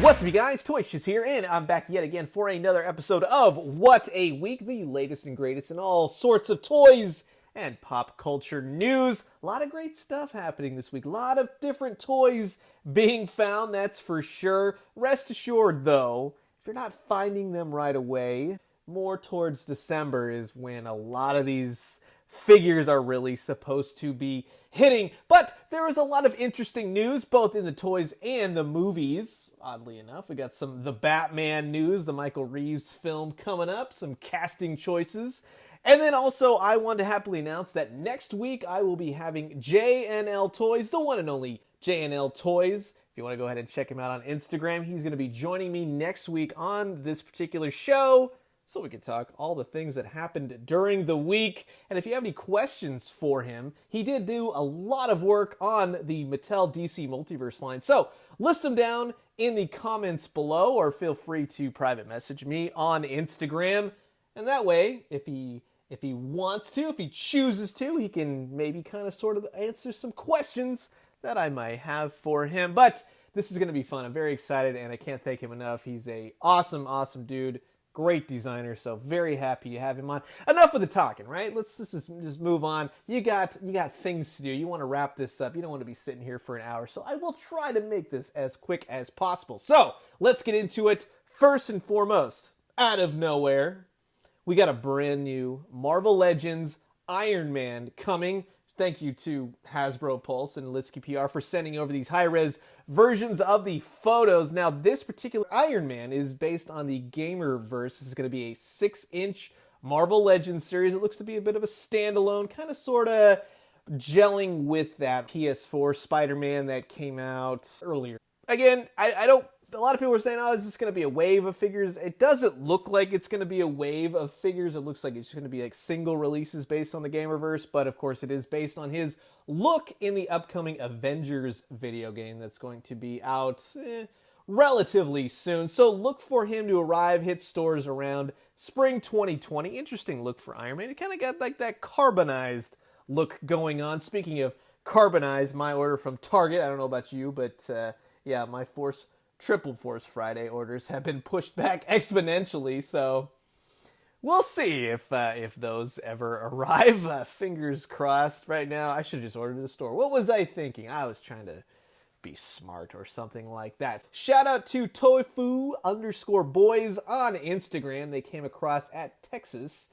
What's up, you guys? ToyShiz here, and I'm back yet again for another episode of What a Week, the latest and greatest in all sorts of toys and pop culture news. A lot of great stuff happening this week. A lot of different toys being found, that's for sure. Rest assured, though, if you're not finding them right away, more towards December is when a lot of these figures are really supposed to be hitting. But there was a lot of interesting news, both in the toys and the movies. Oddly enough, we got some The Batman news, the Michael Reeves film coming up, some casting choices. And then also, I want to happily announce that next week I will be having JNL Toys, the one and only JNL Toys. If you want to go ahead and check him out on Instagram, he's going to be joining me next week on this particular show, so we can talk all the things that happened during the week. And if you have any questions for him, he did do a lot of work on the Mattel DC Multiverse line. So list them down in the comments below, or feel free to private message me on Instagram. And that way, if he wants to, if he chooses to, he can maybe kind of sort of answer some questions that I might have for him. But this is going to be fun. I'm very excited, and I can't thank him enough. He's a awesome dude. Great designer, so very happy to have him on. Enough of the talking, right? Let's just move on. You got things to do. You want to wrap this up. You don't want to be sitting here for an hour, so I will try to make this as quick as possible. So let's get into it. First and foremost, out of nowhere, we got a brand new Marvel Legends Iron Man coming. Thank you to Hasbro Pulse and Litsky PR for sending over these high-res versions of the photos. Now, this particular Iron Man is based on the Gamerverse. This is going to be a 6-inch Marvel Legends series. It looks to be a bit of a standalone, kind of sort of gelling with that PS4 Spider-Man that came out earlier. Again, I don't... A lot of people are saying, oh, is this going to be a wave of figures? It doesn't look like it's going to be a wave of figures. It looks like it's going to be like single releases based on the Gamerverse, but of course it is based on his look in the upcoming Avengers video game that's going to be out relatively soon. So look for him to arrive, hit stores around spring 2020. Interesting look for Iron Man. It kind of got like that carbonized look going on. Speaking of carbonized, my order from Target, I don't know about you, but yeah, my Triple Force Friday orders have been pushed back exponentially, so we'll see if those ever arrive. Fingers crossed. Right now, I should have just ordered at the store. What was I thinking? I was trying to be smart or something like that. Shout out to tofu_boys on Instagram. They came across at Texas.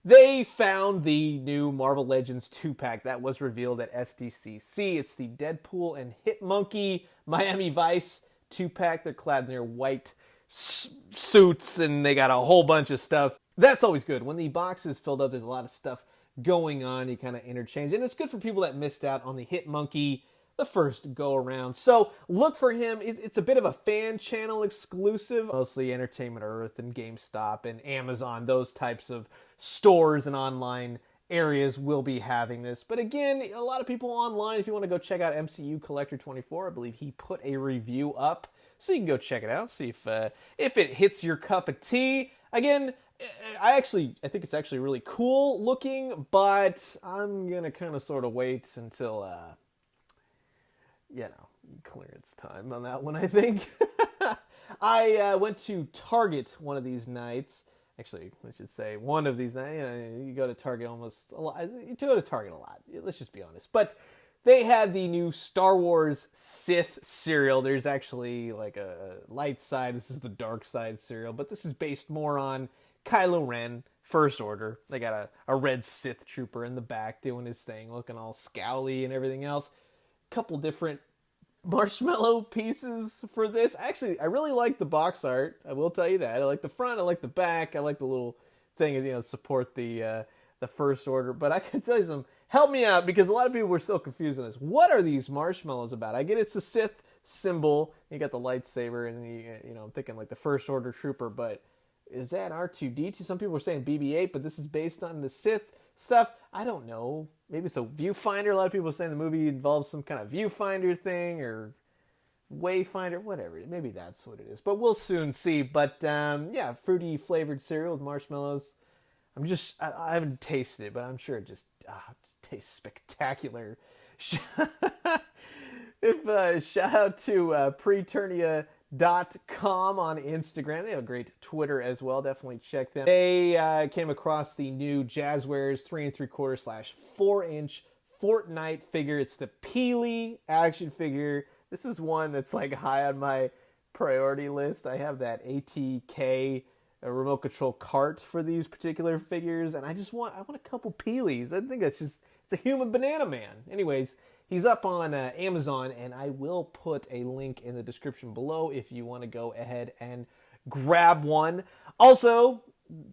They found the new Marvel Legends 2-pack that was revealed at SDCC. It's the Deadpool and Hitmonkey Miami Vice 2-pack. They're clad in their white suits, and they got a whole bunch of stuff. That's always good. When the box is filled up, there's a lot of stuff going on. You kind of interchange. And it's good for people that missed out on the Hitmonkey the first go-around. So look for him. It's a bit of a fan channel exclusive. Mostly Entertainment Earth and GameStop and Amazon, those types of stores and online areas will be having this. But again, a lot of people online, if you want to go check out MCU Collector 24, I believe he put a review up, so you can go check it out, see if it hits your cup of tea. Again, I think it's actually really cool looking, but I'm gonna kind of sort of wait until clearance time on that one, I think. I went to Target one of these nights. Actually, I should say one of these nights. You go to Target almost a lot. You go to Target a lot. Let's just be honest. But they had the new Star Wars Sith cereal. There's actually like a light side. This is the dark side cereal. But this is based more on Kylo Ren, First Order. They got a red Sith trooper in the back doing his thing, looking all scowly and everything else. Couple different marshmallow pieces for this. Actually, I really like the box art. I will tell you that. I like the front. I like the back. I like the little thing, support the First Order. But I can tell you something. Help me out, because a lot of people were still confused on this. What are these marshmallows about? I get it's the Sith symbol. You got the lightsaber, and I'm thinking like the First Order trooper. But is that R2-D2? Some people were saying BB-8, but this is based on the Sith stuff. I don't know. Maybe it's a viewfinder. A lot of people are saying the movie involves some kind of viewfinder thing or wayfinder, whatever. Maybe that's what it is. But we'll soon see. But yeah, fruity flavored cereal with marshmallows. I haven't tasted it, but I'm sure it just tastes spectacular. Shout out to Preturnia ToyShiz.com on Instagram. They have a great Twitter as well. Definitely check them. They came across the new Jazwares 3 3/4 / 4-inch Fortnite figure. It's the PEELY action figure. This is one that's like high on my priority list. I have that ATK remote control cart for these particular figures, and I want a couple Peelys. I think it's a human banana man. Anyways, he's up on Amazon, and I will put a link in the description below if you want to go ahead and grab one. Also,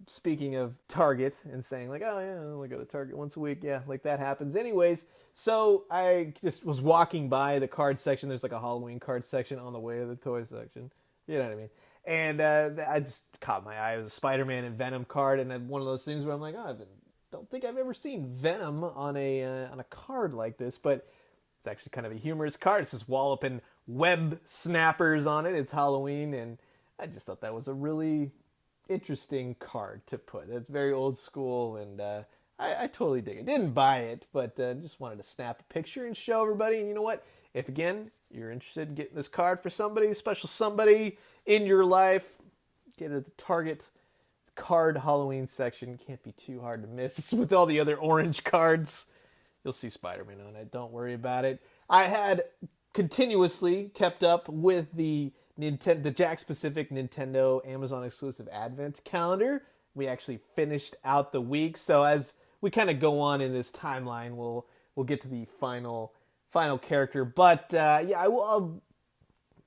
speaking of Target and saying like, oh yeah, I only go to Target once a week. Yeah, like that happens. Anyways, so I just was walking by the card section. There's like a Halloween card section on the way to the toy section. You know what I mean? And I just caught my eye. It was a Spider-Man and Venom card, and one of those things where I'm like, oh, I don't think I've ever seen Venom on a card like this, but it's actually kind of a humorous card. It says walloping web snappers on it. It's Halloween, and I just thought that was a really interesting card to put. It's very old school, and I totally dig it. Didn't buy it, but just wanted to snap a picture and show everybody. And you know what? If, again, you're interested in getting this card for somebody, special somebody in your life, get it at the Target card Halloween section. Can't be too hard to miss. It's with all the other orange cards. You'll see Spider-Man on it. Don't worry about it. I had continuously kept up with the Jack-specific Nintendo Amazon exclusive Advent calendar. We actually finished out the week. So as we kind of go on in this timeline, we'll get to the final character. But yeah, I'll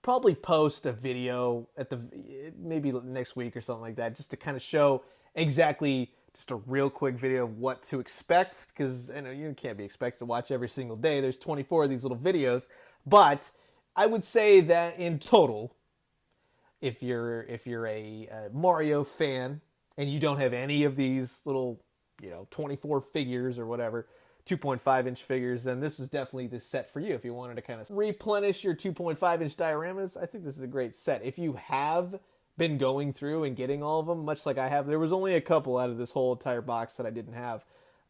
probably post a video at maybe next week or something like that, just to kind of show exactly, just a real quick video of what to expect, because I know you can't be expected to watch every single day. There's 24 of these little videos, but I would say that in total, if you're a Mario fan and you don't have any of these little 24 figures or whatever, 2.5-inch figures, then this is definitely the set for you. If you wanted to kind of replenish your 2.5-inch dioramas, I think this is a great set. If you have been going through and getting all of them, much like I have, there was only a couple out of this whole entire box that I didn't have.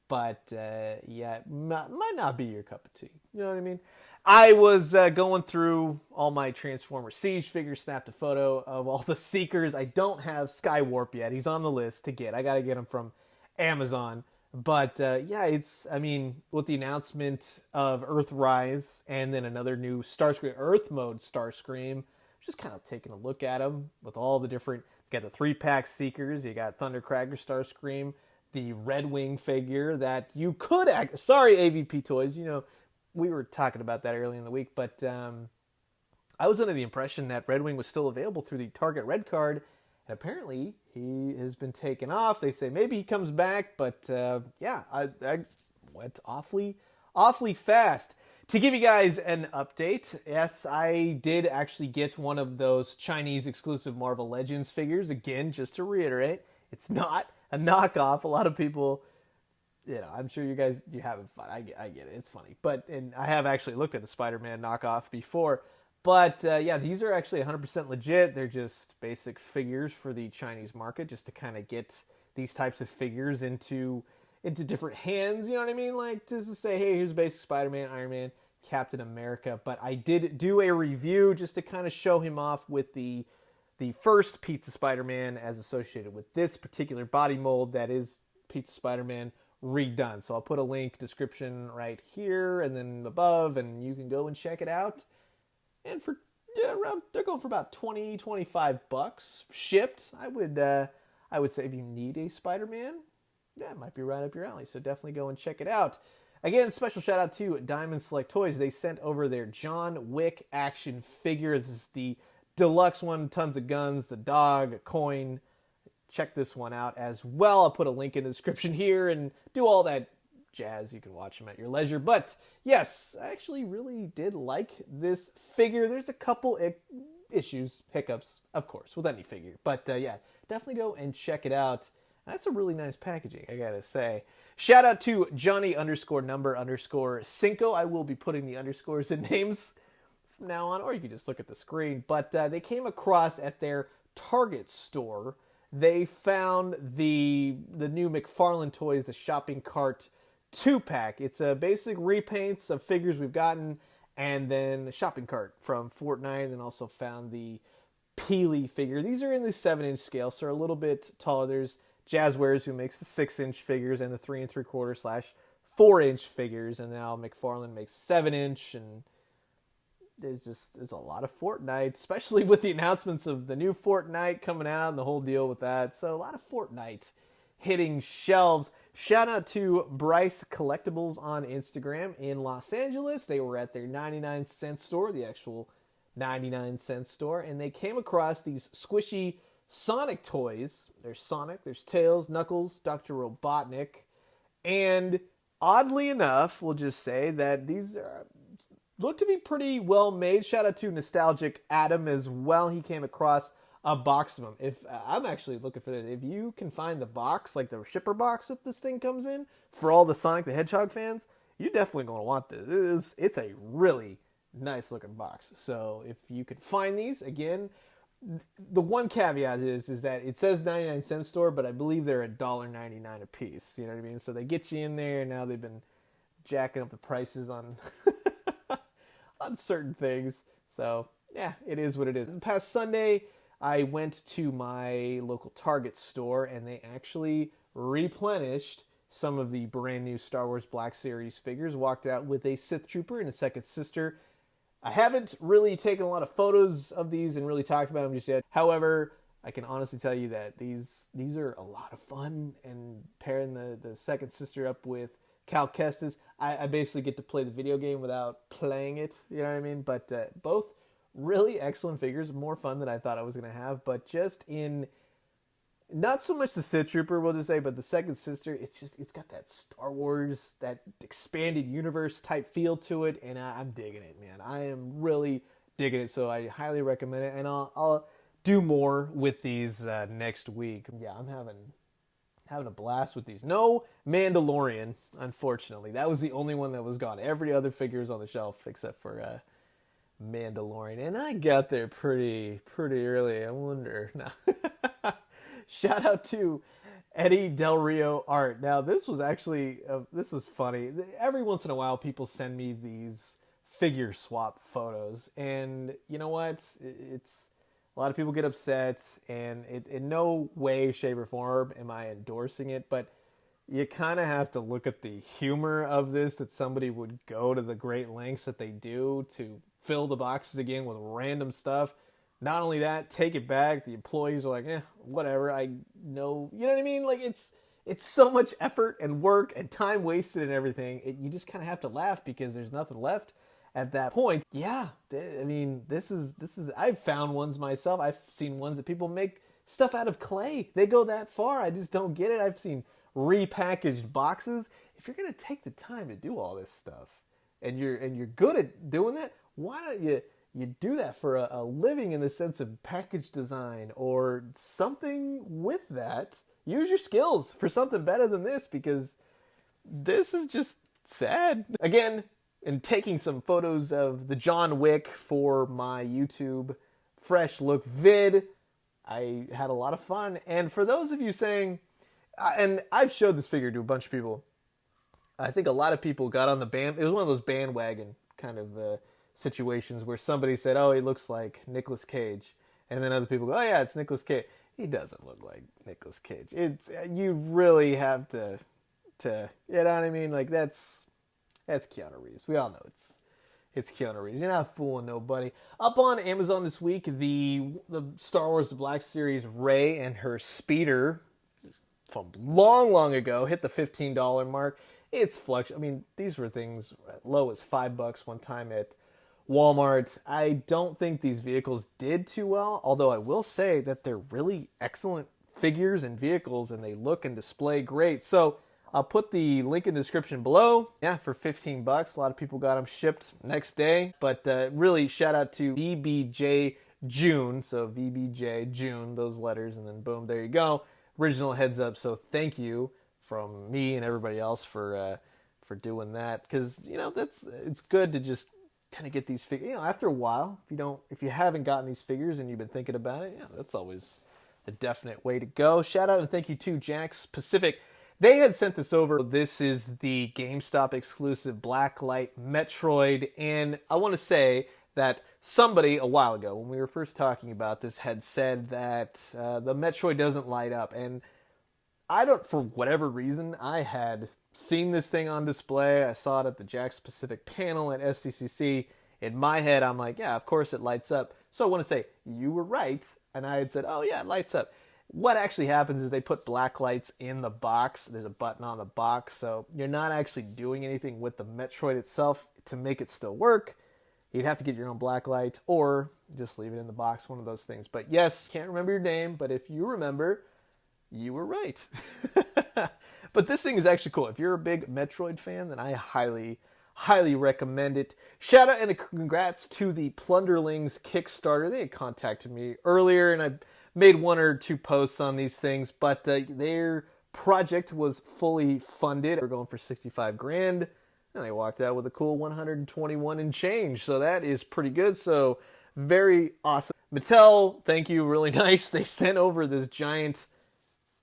But yeah, it might not be your cup of tea. You know what I mean? I was going through all my Transformer Siege figures, snapped a photo of all the Seekers. I don't have Skywarp yet. He's on the list to get. I got to get him from Amazon. But yeah, with the announcement of Earthrise and then another new Starscream Earth mode Starscream, just kind of taking a look at them with all the different. You got the 3-pack Seekers, you got Thundercracker Starscream, the Red Wing figure that you could sorry, AVP Toys, we were talking about that early in the week, but I was under the impression that Red Wing was still available through the Target Red Card. And apparently, he has been taken off. They say maybe he comes back, but yeah, I went awfully fast. To give you guys an update, yes, I did actually get one of those Chinese exclusive Marvel Legends figures. Again, just to reiterate, it's not a knockoff. A lot of people, I'm sure you having fun. I get it. It's funny. And I have actually looked at the Spider-Man knockoff before. But yeah, these are actually 100% legit. They're just basic figures for the Chinese market, just to kind of get these types of figures into different hands. You know what I mean? Like, just to say, hey, here's basic Spider-Man, Iron Man, Captain America. But I did do a review just to kind of show him off with the first Pizza Spider-Man as associated with this particular body mold that is Pizza Spider-Man redone. So I'll put a link description right here and then above, and you can go and check it out. And they're going for about $20-$25 shipped. I would say if you need a Spider-Man, yeah, it might be right up your alley. So definitely go and check it out. Again, special shout out to Diamond Select Toys. They sent over their John Wick action figure. This is the deluxe one, tons of guns, the dog, a coin. Check this one out as well. I'll put a link in the description here and do all that jazz. You can watch them at your leisure. But yes, I actually really did like this figure. There's a couple issues, hiccups, of course, with any figure. But yeah, definitely go and check it out. That's a really nice packaging, I gotta say. Shout out to Johnny_number_Cinco. I will be putting the underscores in names from now on, or you can just look at the screen. But they came across at their Target store. They found the new McFarlane Toys, the shopping cart 2-pack. It's a basic repaints of figures we've gotten, and then a shopping cart from Fortnite, and also found the PEELY figure. These are in the 7-inch scale, so they're a little bit taller. There's Jazwares, who makes the 6-inch figures, and the 3 3/4 / 4-inch figures, and now McFarlane makes 7-inch, and there's a lot of Fortnite, especially with the announcements of the new Fortnite coming out and the whole deal with that. So a lot of Fortnite hitting shelves. Shout out to Bryce Collectibles on Instagram in Los Angeles. They were at their 99-cent store, the actual 99-cent store, and they came across these squishy Sonic toys. There's Sonic, there's Tails, Knuckles, Dr. Robotnik, and oddly enough, we'll just say that these look to be pretty well made. Shout out to Nostalgic Adam as well. He came across a box of them. If I'm actually looking for that. If you can find the box, like the shipper box that this thing comes in, for all the Sonic the Hedgehog fans, you're definitely going to want this. It's a really nice looking box. So if you could find these, again, the one caveat is that it says 99-cent store, but I believe they're $1.99 a piece. You know what I mean? So they get you in there, and now they've been jacking up the prices on on certain things. So yeah, it is what it is. The past Sunday, I went to my local Target store, and they actually replenished some of the brand new Star Wars Black Series figures. Walked out with a Sith Trooper and a second sister. I haven't really taken a lot of photos of these and really talked about them just yet. However, I can honestly tell you that these are a lot of fun, and pairing the second sister up with Cal Kestis, I basically get to play the video game without playing it, you know what I mean? But both really excellent figures, more fun than I thought I was going to have, but just in, not so much the Sith Trooper, we'll just say, but the second sister, it's got that Star Wars, that expanded universe type feel to it, and I'm digging it, man. I am really digging it, so I highly recommend it, and I'll do more with these next week. Yeah, I'm having a blast with these. No Mandalorian, unfortunately. That was the only one that was gone. Every other figure is on the shelf except for Mandalorian, and I got there pretty early. I wonder. No. Shout out to Eddie Del Rio Art. Now, this was actually, this was funny. Every once in a while, people send me these figure swap photos, and you know what? It's a lot of people get upset, and in no way, shape, or form am I endorsing it, but you kind of have to look at the humor of this, that somebody would go to the great lengths that they do to fill the boxes again with random stuff. Not only that, take it back. The employees are like, whatever. I know, you know what I mean? Like, it's so much effort and work and time wasted and everything. You just kind of have to laugh because there's nothing left at that point. Yeah, I mean, this is. I've found ones myself. I've seen ones that people make stuff out of clay. They go that far. I just don't get it. I've seen repackaged boxes. If you're gonna take the time to do all this stuff, and you're good at doing that, why don't you do that for a living, in the sense of package design or something with that? Use your skills for something better than this, because this is just sad. Again, in taking some photos of the John Wick for my YouTube Fresh Look vid, I had a lot of fun. And for those of you saying, and I've showed this figure to a bunch of people, I think a lot of people got on the band. It was one of those bandwagon kind of situations where somebody said, "Oh, he looks like Nicolas Cage," and then other people go, "Oh yeah, it's Nicolas Cage." He doesn't look like Nicolas Cage. It's, you really have to, you know what I mean? Like, that's Keanu Reeves. We all know it's Keanu Reeves. You're not fooling nobody. Up on Amazon this week, the Star Wars The Black Series Rey and her speeder from long ago hit the $15 mark. It's I mean, these were things low as $5 one time at Walmart. I don't think these vehicles did too well, although I will say that they're really excellent figures and vehicles, and they look and display great. So I'll put the link in the description below. Yeah, for $15. A lot of people got them shipped next day. But really, shout out to VBJ June. So VBJ June, those letters, and then boom, there you go. Original heads up. So thank you from me and everybody else for doing that, because you know it's good to just kind of get these figures. You know, after a while, if you haven't gotten these figures and you've been thinking about it, yeah, that's always a definite way to go. Shout out and thank you to Jack's Pacific. They had sent this over. This is the GameStop exclusive Blacklight Metroid, and I want to say that somebody a while ago, when we were first talking about this, had said that the Metroid doesn't light up. And I don't, for whatever reason, I had seen this thing on display. I saw it at the Jakks Pacific panel at SDCC. In my head, I'm like, yeah, of course it lights up. So I want to say, you were right. And I had said, oh yeah, it lights up. What actually happens is they put black lights in the box. There's a button on the box. So you're not actually doing anything with the Metroid itself to make it still work. You'd have to get your own black light or just leave it in the box, one of those things. But yes, can't remember your name, but if you remember, you were right. But this thing is actually cool. If you're a big Metroid fan, then I highly recommend it. Shout out and congrats to the Plunderlings Kickstarter. They had contacted me earlier, and I made 1 or 2 posts on these things, but their project was fully funded. We're going for 65 grand, and they walked out with a cool 121 and change. So that is pretty good. So very awesome. Mattel, thank you, really nice. They sent over this giant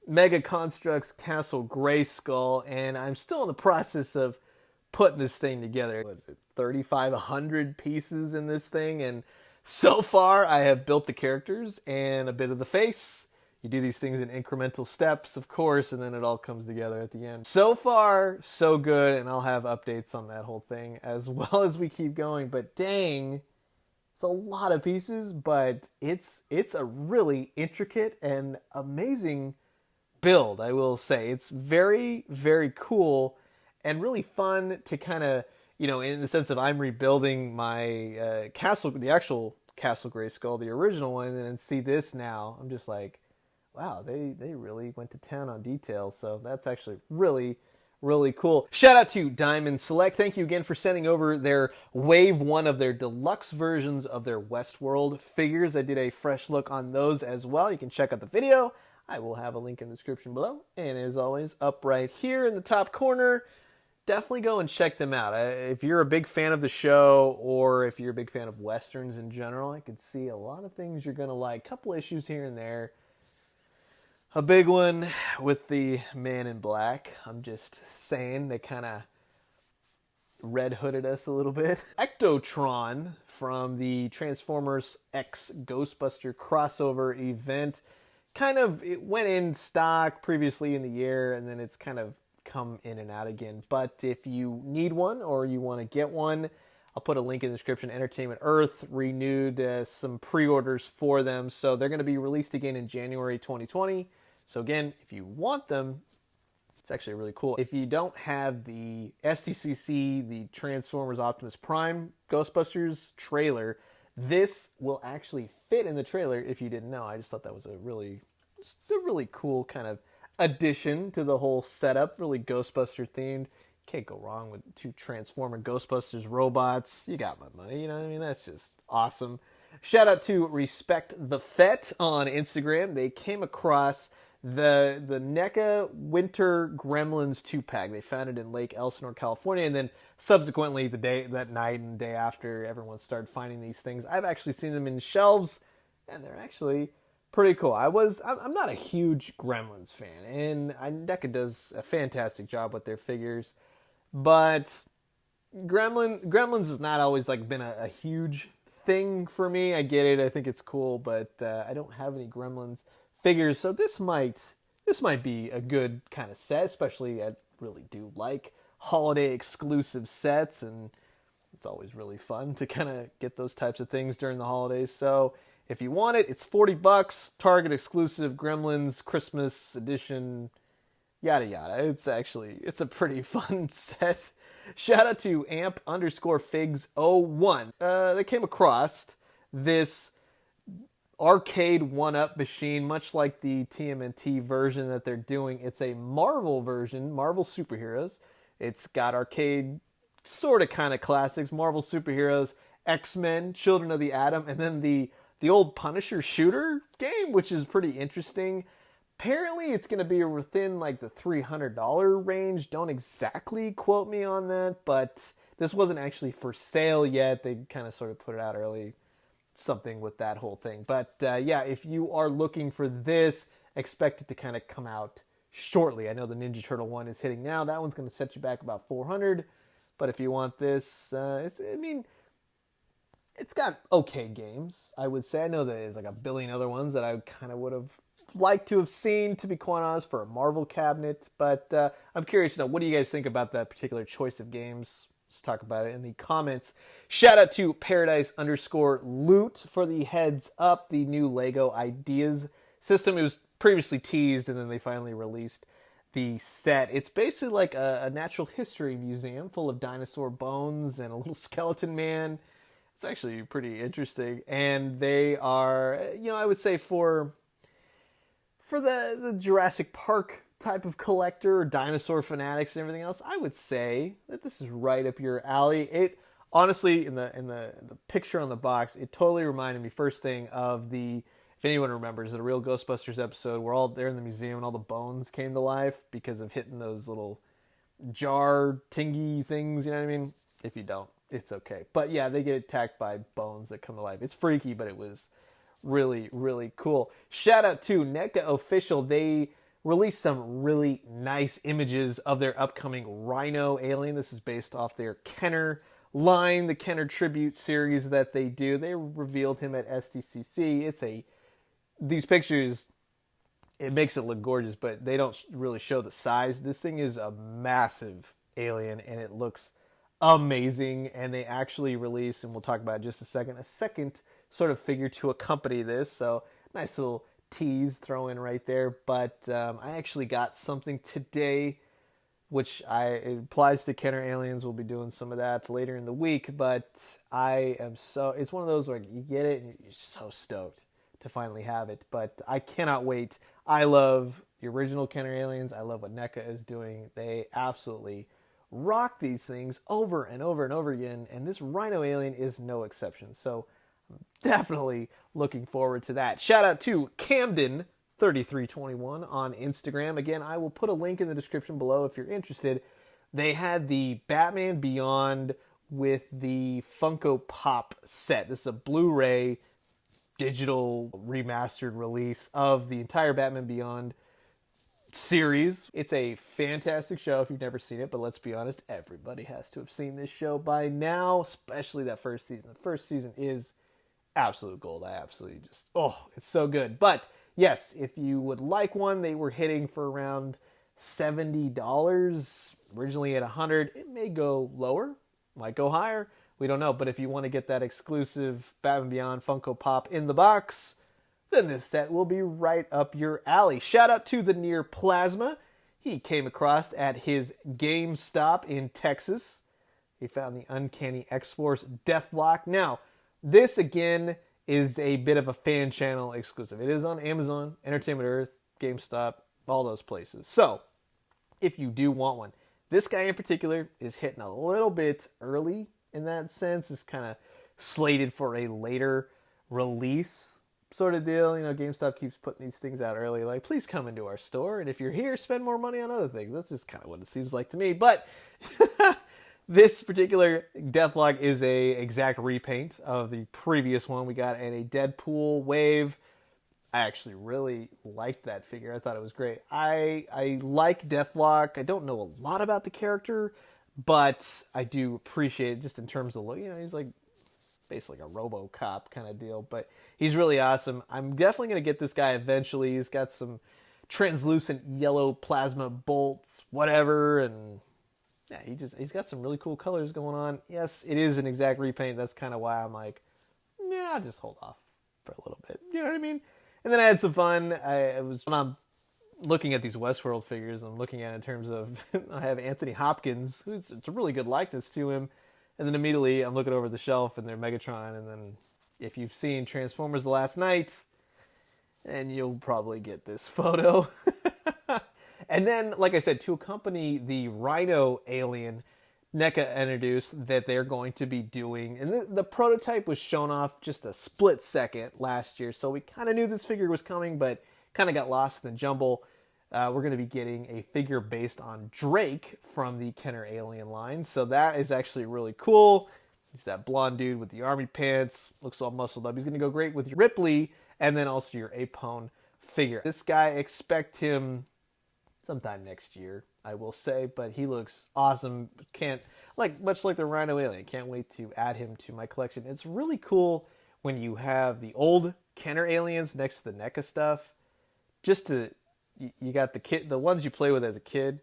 Mega Construx Castle Grayskull, and I'm still in the process of putting this thing together. What is it, 3,500 pieces in this thing? And so far, I have built the characters and a bit of the face. You do these things in incremental steps, of course, and then it all comes together at the end. So far, so good, and I'll have updates on that whole thing as well as we keep going. But dang, it's a lot of pieces, but it's a really intricate and amazing build, I will say. It's very, very cool and really fun to kind of, you know, in the sense of I'm rebuilding my castle, the actual Castle Grayskull, the original one, and then see this now. I'm just like, wow, they really went to town on detail. So that's actually really, really cool. Shout out to Diamond Select. Thank you again for sending over their Wave 1 of their deluxe versions of their Westworld figures. I did a fresh look on those as well. You can check out the video. I will have a link in the description below. And as always, up right here in the top corner, definitely go and check them out. If you're a big fan of the show, or if you're a big fan of Westerns in general, I could see a lot of things you're going to like. Couple issues here and there. A big one with the Man in Black. I'm just saying, they kind of red hooded us a little bit. Ectotron from the Transformers X Ghostbuster crossover event. Kind of, it went in stock previously in the year, and then it's kind of come in and out again. But if you need one or you want to get one, I'll put a link in the description. Entertainment Earth renewed some pre-orders for them, so they're going to be released again in January 2020. So again, if you want them, it's actually really cool. If you don't have the SDCC, the Transformers Optimus Prime Ghostbusters trailer, this will actually fit in the trailer if you didn't know. I just thought that was a really cool kind of addition to the whole setup. Really Ghostbuster themed. Can't go wrong with 2 Transformer Ghostbusters robots. You got my money, you know what I mean? That's just awesome. Shout out to Respect the Fet on Instagram. They came across the NECA Winter Gremlins 2-pack. They found it in Lake Elsinore, California, and then subsequently that night and day after, everyone started finding these things. I've actually seen them in shelves, and they're actually pretty cool. I'm not a huge Gremlins fan, and NECA does a fantastic job with their figures, but Gremlins has not always like been a huge thing for me. I get it. I think it's cool, but I don't have any Gremlins figures, so this might be a good kind of set, especially I really do like holiday exclusive sets, and it's always really fun to kind of get those types of things during the holidays. So if you want it, it's $40, Target exclusive Gremlins Christmas edition, yada yada. It's a pretty fun set. Shout out to amp_figs01. They came across this arcade 1-up machine, much like the TMNT version that they're doing. It's a Marvel version, Marvel Superheroes. It's got arcade sort of kind of classics, Marvel Superheroes, X-Men, Children of the Atom, and then the old Punisher shooter game, which is pretty interesting. Apparently it's going to be within like the $300 range. Don't exactly quote me on that, but this wasn't actually for sale yet. They kind of sort of put it out early. Something with that whole thing. But yeah, if you are looking for this, expect it to kind of come out shortly. I know the Ninja Turtle one is hitting now. That one's going to set you back about $400. But if you want this, it's got okay games, I would say. I know there's like a billion other ones that I kind of would have liked to have seen, to be quite honest, for a Marvel cabinet. But I'm curious to know, what do you guys think about that particular choice of games? Let's talk about it in the comments. Shout out to Paradise_Loot for the heads up, the new Lego Ideas system. It was previously teased, and then they finally released the set. It's basically like a natural history museum full of dinosaur bones and a little skeleton man. It's actually pretty interesting. And they are, I would say for the Jurassic Park type of collector, or dinosaur fanatics and everything else, I would say that this is right up your alley. It honestly, in the picture on the box, it totally reminded me first thing of the, if anyone remembers, the real Ghostbusters episode where all there in the museum and all the bones came to life because of hitting those little jar tingy things, you know what I mean? If you don't, it's okay. But yeah, they get attacked by bones that come to life. It's freaky, but it was really, really cool. Shout out to NECA Official. They released some really nice images of their upcoming Rhino alien. This is based off their Kenner line, the Kenner tribute series that they do. They revealed him at SDCC. These pictures, it makes it look gorgeous, but they don't really show the size. This thing is a massive alien, and it looks amazing. And they actually released, and we'll talk about it in just a second sort of figure to accompany this. So nice little tease throw in right there. But I actually got something today, which it applies to Kenner aliens. We'll be doing some of that later in the week. But it's one of those where you get it and you're so stoked to finally have it. But I cannot wait. I love the original Kenner aliens. I love what NECA is doing. They absolutely rock these things over and over and over again. And this Rhino alien is no exception. So I'm definitely looking forward to that. Shout out to Camden3321 on Instagram. Again, I will put a link in the description below if you're interested. They had the Batman Beyond with the Funko Pop set. This is a Blu-ray digital remastered release of the entire Batman Beyond series. It's a fantastic show if you've never seen it, but let's be honest, everybody has to have seen this show by now, especially that first season. The first season is absolute gold. I absolutely it's so good. But yes, if you would like one, they were hitting for around $70, originally at $100. It may go lower, might go higher. We don't know. But if you want to get that exclusive Batman Beyond Funko Pop in the box, then this set will be right up your alley. Shout out to the Near Plasma. He came across at his GameStop in Texas. He found the Uncanny X-Force Deathlock. Now, this again is a bit of a fan channel exclusive. It is on Amazon, Entertainment Earth, GameStop, all those places. So, if you do want one, this guy in particular is hitting a little bit early in that sense. It's kind of slated for a later release sort of deal. GameStop keeps putting these things out early, like, please come into our store, and if you're here, spend more money on other things. That's just kind of what it seems like to me. But this particular Deathlock is a exact repaint of the previous one we got in a Deadpool wave. I actually really liked that figure. I thought it was great. I like Deathlock. I don't know a lot about the character, but I do appreciate it just in terms of look. He's like basically like a RoboCop kind of deal, but he's really awesome. I'm definitely going to get this guy eventually. He's got some translucent yellow plasma bolts, whatever, and yeah, he's got some really cool colors going on. Yes, it is an exact repaint. That's kind of why I'm like, yeah, I'll just hold off for a little bit. You know what I mean? And then I had some fun. When I'm looking at these Westworld figures, I'm looking at it in terms of, I have Anthony Hopkins. It's a really good likeness to him. And then immediately I'm looking over the shelf and they're Megatron. And then if you've seen Transformers The Last Night, and you'll probably get this photo. And then, like I said, to accompany the Rhino alien, NECA introduced that they're going to be doing, and the prototype was shown off just a split second last year, so we kind of knew this figure was coming, but kind of got lost in the jumble. We're going to be getting a figure based on Drake from the Kenner alien line, so that is actually really cool. He's that blonde dude with the army pants, looks all muscled up. He's going to go great with Ripley, and then also your Apone figure. This guy, expect him sometime next year, I will say. But he looks awesome. Much like the Rhino alien. Can't wait to add him to my collection. It's really cool when you have the old Kenner aliens next to the NECA stuff. You got the ones you play with as a kid,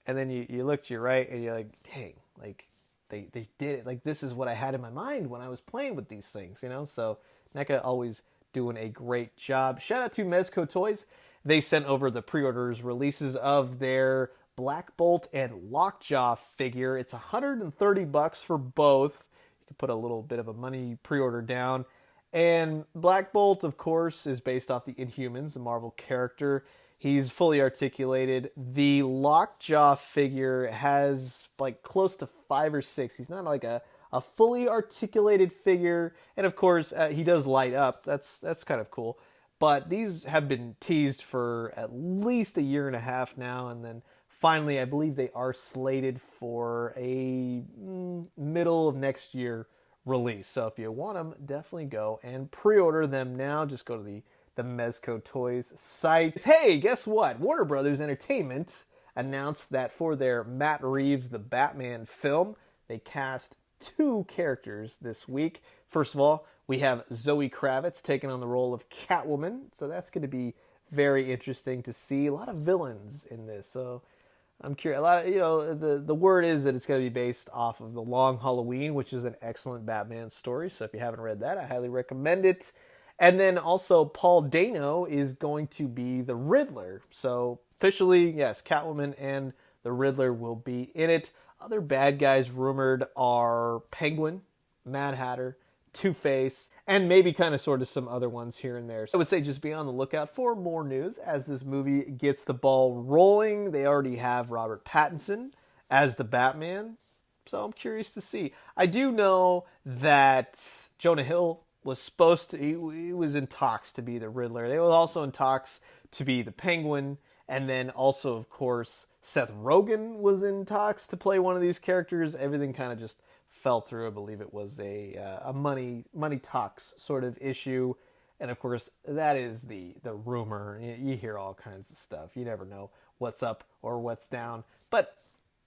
and then you look to your right and you're like, dang, like they did it. Like, this is what I had in my mind when I was playing with these things, So NECA always doing a great job. Shout out to Mezco Toys. They sent over the pre-orders releases of their Black Bolt and Lockjaw figure. It's $130 for both. You can put a little bit of a money pre-order down. And Black Bolt, of course, is based off the Inhumans, a Marvel character. He's fully articulated. The Lockjaw figure has like close to 5 or 6. He's not like a fully articulated figure. And of course, he does light up. That's kind of cool. But these have been teased for at least 1.5 years now. And then finally, I believe they are slated for a middle of next year release. So if you want them, definitely go and pre-order them now. Just go to the Mezco Toys site. Hey, guess what? Warner Brothers Entertainment announced that for their Matt Reeves The Batman film, they cast 2 characters this week. First of all, we have Zoe Kravitz taking on the role of Catwoman. So that's going to be very interesting to see. A lot of villains in this. So I'm curious. The word is that it's going to be based off of The Long Halloween, which is an excellent Batman story. So if you haven't read that, I highly recommend it. And then also Paul Dano is going to be the Riddler. So officially, yes, Catwoman and the Riddler will be in it. Other bad guys rumored are Penguin, Mad Hatter, Two-Face, and maybe kind of sort of some other ones here and there. So I would say just be on the lookout for more news as this movie gets the ball rolling. They already have Robert Pattinson as the Batman, so I'm curious to see. I do know that Jonah Hill was supposed to, he was in talks to be the Riddler. They were also in talks to be the Penguin, and then also, of course, Seth Rogen was in talks to play one of these characters. Everything kind of just fell through. I believe it was a money talks sort of issue. And of course, that is the rumor. You hear all kinds of stuff. You never know what's up or what's down. But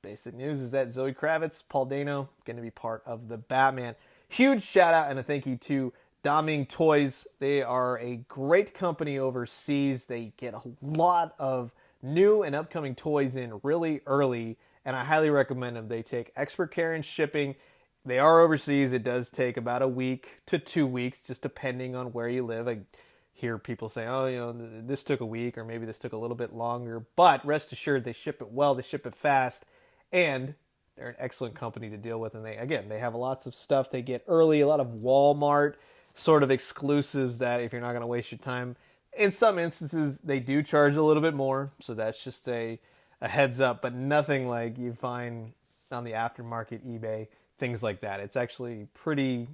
basic news is that Zoe Kravitz, Paul Dano, going to be part of the Batman. Huge shout out and a thank you to Daming Toys. They are a great company overseas. They get a lot of new and upcoming toys in really early, and I highly recommend them. They take expert care in shipping. They are overseas. It does take about 1 week to 2 weeks, just depending on where you live. I hear people say, oh, this took a week, or maybe this took a little bit longer. But rest assured, they ship it well, they ship it fast, and they're an excellent company to deal with. And they have lots of stuff they get early, a lot of Walmart sort of exclusives that if you're not going to waste your time, in some instances, they do charge a little bit more. So that's just a heads up, but nothing like you find on the aftermarket eBay, things like that. It's actually pretty,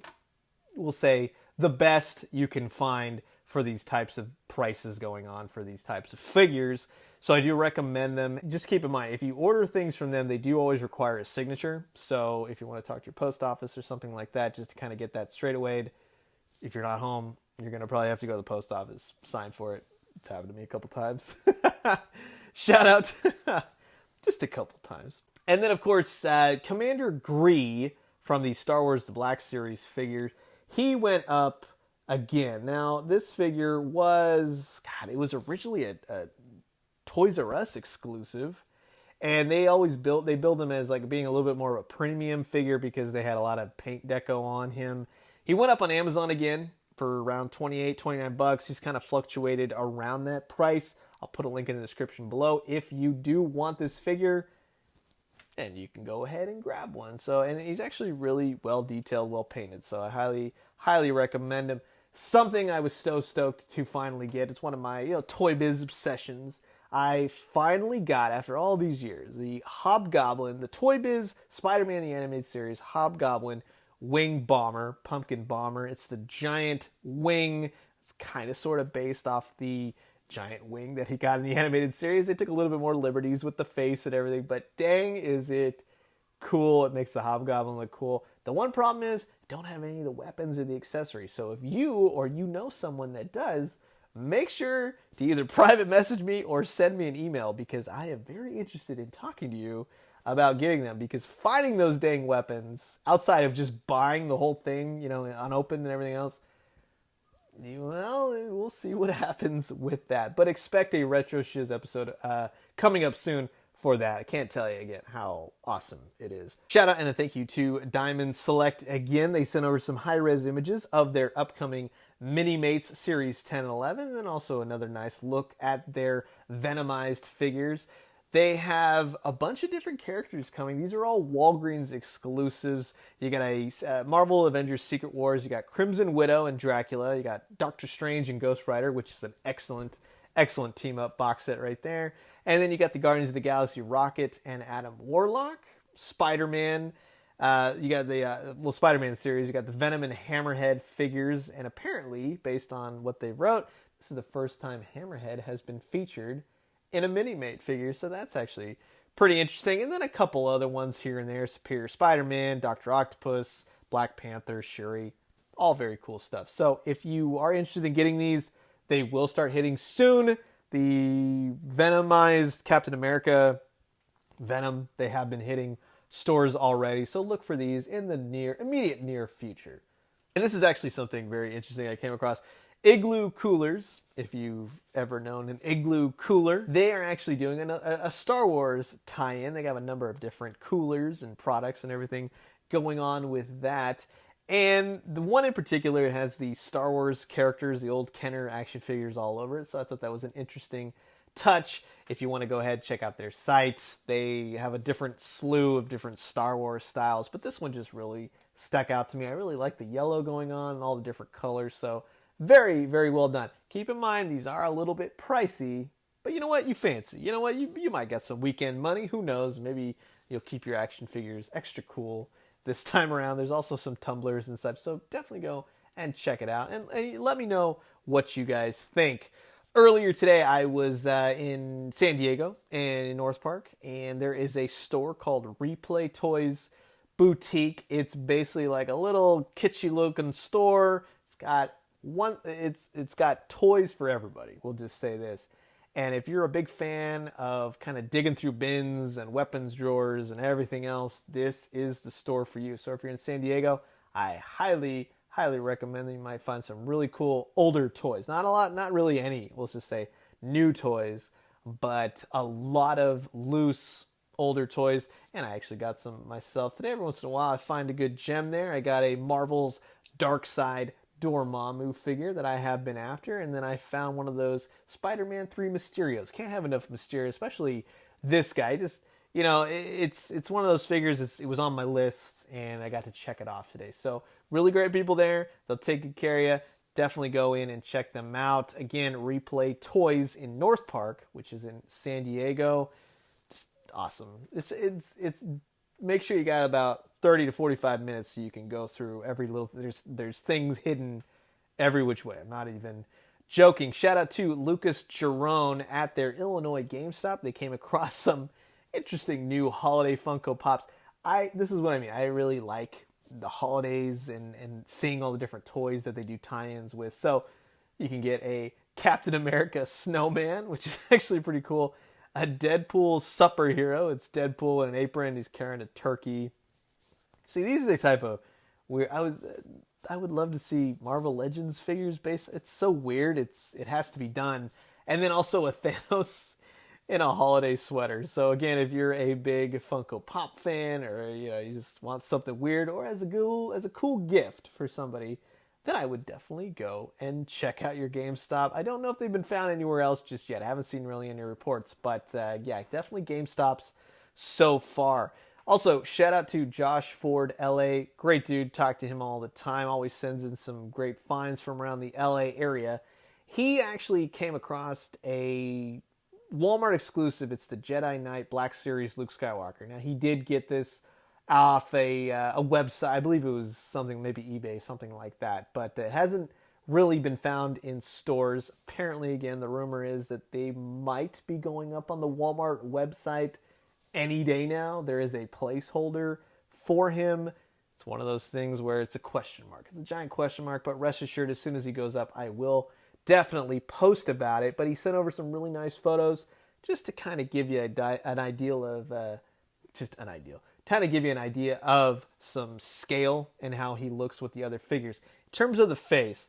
we'll say, the best you can find for these types of prices going on for these types of figures. So I do recommend them. Just keep in mind, if you order things from them, they do always require a signature. So if you want to talk to your post office or something like that, just to kind of get that straight away, if you're not home, you're going to probably have to go to the post office, sign for it. It's happened to me a couple times. Shout out. Just a couple times. And then, of course, Commander Gree from the Star Wars The Black Series figures, he went up again. Now, this figure was, it was originally a Toys R Us exclusive. And they build him as like being a little bit more of a premium figure because they had a lot of paint deco on him. He went up on Amazon again for around $29. He's kind of fluctuated around that price. I'll put a link in the description below if you do want this figure, and you can go ahead and grab one. And he's actually really well detailed, well painted. So I highly recommend him. Something I was so stoked to finally get. It's one of my Toy Biz obsessions. I finally got, after all these years, the Hobgoblin, the Toy Biz Spider-Man the Animated Series Hobgoblin Wing Bomber, Pumpkin Bomber. It's the giant wing. It's kind of sort of based off the giant wing that he got in the animated series. They took a little bit more liberties with the face and everything, but dang, is it cool. It makes the Hobgoblin look cool. The one problem is, don't have any of the weapons or the accessories. So if you or you know someone that does, make sure to either private message me or send me an email, because I am very interested in talking to you about getting them, because finding those dang weapons outside of just buying the whole thing, unopened and everything else, well, we'll see what happens with that. But expect a Retro Shiz episode coming up soon for that. I can't tell you again how awesome it is. Shout out and a thank you to Diamond Select again. They sent over some high-res images of their upcoming Mini-Mates Series 10 and 11, and also another nice look at their Venomized figures. They have a bunch of different characters coming. These are all Walgreens exclusives. You got a Marvel Avengers Secret Wars. You got Crimson Widow and Dracula. You got Doctor Strange and Ghost Rider, which is an excellent team-up box set right there. And then you got the Guardians of the Galaxy Rocket and Adam Warlock. Spider-Man. You got the Spider-Man series. You got the Venom and Hammerhead figures. And apparently, based on what they wrote, this is the first time Hammerhead has been featured in a Mini-Mate figure, so that's actually pretty interesting. And then a couple other ones here and there: Superior Spider-Man, Dr. Octopus, Black Panther, Shuri, all very cool stuff. So if you are interested in getting these, they will start hitting soon. The Venomized Captain America Venom, they have been hitting stores already, so look for these in the immediate near future. And this is actually something very interesting I came across. Igloo coolers, if you've ever known an igloo cooler, they are actually doing a Star Wars tie-in. They have a number of different coolers and products and everything going on with that. And the one in particular has the Star Wars characters, the old Kenner action figures all over it. So I thought that was an interesting touch. If you want to go ahead, check out their sites. They have a different slew of different Star Wars styles, but this one just really stuck out to me. I really like the yellow going on and all the different colors. So very, very well done. Keep in mind, these are a little bit pricey, but you know what? You fancy. You know what? You might get some weekend money. Who knows? Maybe you'll keep your action figures extra cool this time around. There's also some tumblers and such, so definitely go and check it out. And let me know what you guys think. Earlier today, I was in San Diego and in North Park, and there is a store called Replay Toys Boutique. It's basically like a little kitschy-looking store. It's got toys for everybody. We'll just say this. And if you're a big fan of kind of digging through bins and weapons drawers and everything else, this is the store for you. So if you're in San Diego, I highly recommend that you might find some really cool older toys. Not a lot, not really any, we'll just say new toys, but a lot of loose older toys. And I actually got some myself today. Every once in a while I find a good gem there. I got a Marvel's Darkseid Dormammu figure that I have been after, and then I found one of those Spider-Man 3 Mysterios. Can't have enough Mysterio, especially this guy. Just, it's one of those figures. It was on my list, and I got to check it off today. So really great people there. They'll take good care of you. Definitely go in and check them out. Again, Replay Toys in North Park, which is in San Diego. Just awesome. It's make sure you got about 30 to 45 minutes so you can go through every little... There's things hidden every which way. I'm not even joking. Shout out to Lucas Jerome at their Illinois GameStop. They came across some interesting new holiday Funko Pops. This is what I mean. I really like the holidays and seeing all the different toys that they do tie-ins with. So you can get a Captain America snowman, which is actually pretty cool. A Deadpool supper hero. It's Deadpool in an apron. He's carrying a turkey. See, these are the type of weird. I would love to see Marvel Legends figures based. It's so weird. It has to be done. And then also a Thanos in a holiday sweater. So again, if you're a big Funko Pop fan, or you just want something weird, or as a cool gift for somebody, then I would definitely go and check out your GameStop. I don't know if they've been found anywhere else just yet. I haven't seen really any reports, but yeah, definitely GameStops so far. Also, shout out to Josh Ford, LA. Great dude. Talk to him all the time. Always sends in some great finds from around the LA area. He actually came across a Walmart exclusive. It's the Jedi Knight Black Series Luke Skywalker. Now, he did get this off a website. I believe it was something, maybe eBay, something like that. But it hasn't really been found in stores. Apparently, again, the rumor is that they might be going up on the Walmart website any day now. There is a placeholder for him. It's one of those things where it's a question mark. It's a giant question mark, but rest assured, as soon as he goes up, I will definitely post about it. But he sent over some really nice photos just to kind of give you an idea of some scale and how he looks with the other figures. In terms of the face,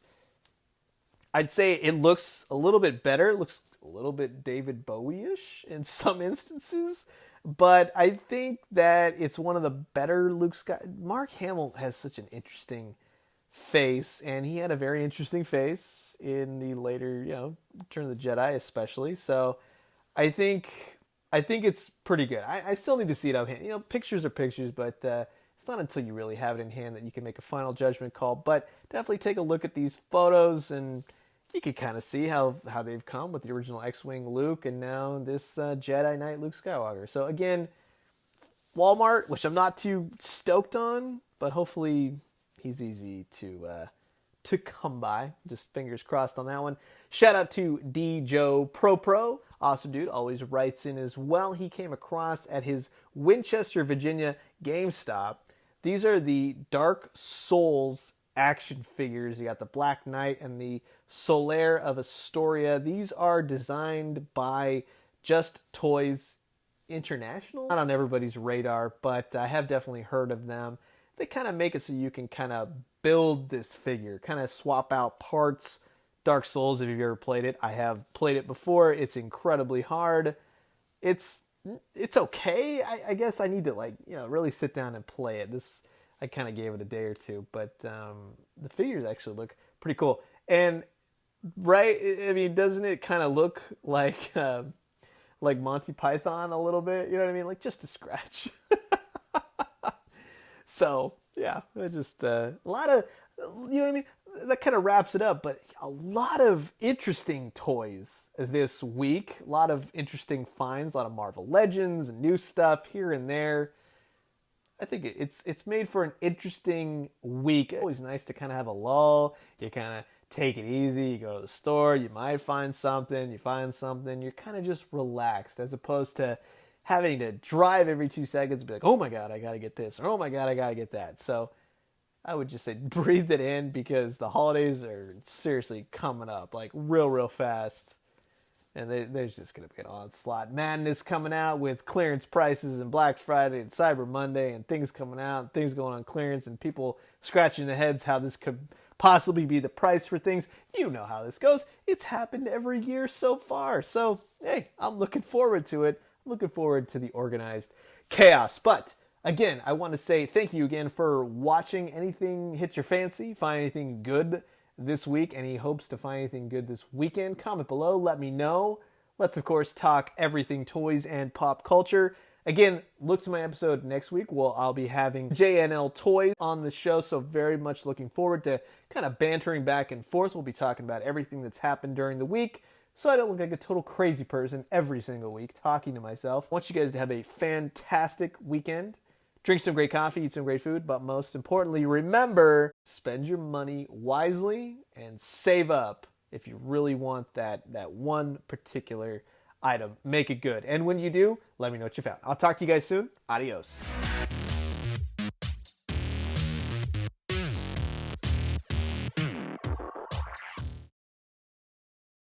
I'd say it looks a little bit better. It looks a little bit David Bowie-ish in some instances. But I think that it's one of the better Luke Skywalker. Mark Hamill has such an interesting face, and he had a very interesting face in the later, Return of the Jedi especially. So I think it's pretty good. I still need to see it out hand. Pictures are pictures, but it's not until you really have it in hand that you can make a final judgment call. But definitely take a look at these photos, and you can kind of see how they've come with the original X-Wing Luke and now this Jedi Knight Luke Skywalker. So again, Walmart, which I'm not too stoked on, but hopefully he's easy to come by. Just fingers crossed on that one. Shout out to D. Joe Pro. Awesome dude, always writes in as well. He came across at his Winchester, Virginia GameStop. These are the Dark Souls action figures. You got the Black Knight and the Solaire of Astoria. These are designed by Just Toys International. Not on everybody's radar, but I have definitely heard of them. They kind of make it so you can kind of build this figure, kind of swap out parts. Dark Souls, if you've ever played it. I have played it before. It's incredibly hard. It's okay. I guess I need to really sit down and play it. I kind of gave it a day or two, but the figures actually look pretty cool. And doesn't it kind of look like Monty Python a little bit? You know what I mean? Like just a scratch. So yeah, just a lot of, you know what I mean? That kind of wraps it up, but a lot of interesting toys this week. A lot of interesting finds, a lot of Marvel Legends and new stuff here and there. I think it's made for an interesting week. It's always nice to kind of have a lull. You kind of take it easy. You go to the store. You might find something. You find something. You're kind of just relaxed as opposed to having to drive every 2 seconds and be like, oh my God, I got to get this. Or oh my God, I got to get that. So I would just say breathe it in because the holidays are seriously coming up like real fast. And there's just going to be an onslaught madness coming out with clearance prices and Black Friday and Cyber Monday and things coming out and things going on clearance and people scratching their heads how this could possibly be the price for things. You know how this goes. It's happened every year so far. So, hey, I'm looking forward to it. I'm looking forward to the organized chaos. But again, I want to say thank you again for watching. Anything hit your fancy? Find anything good this week? Any hopes to find anything good this weekend? Comment below. Let me know. Let's, of course, talk everything toys and pop culture. Again, look to my episode next week. Well, I'll be having JNL Toys on the show, so very much looking forward to kind of bantering back and forth. We'll be talking about everything that's happened during the week, so I don't look like a total crazy person every single week talking to myself. I want you guys to have a fantastic weekend. Drink some great coffee, eat some great food, but most importantly, remember, spend your money wisely and save up if you really want that one particular item. Make it good. And when you do, let me know what you found. I'll talk to you guys soon. Adios.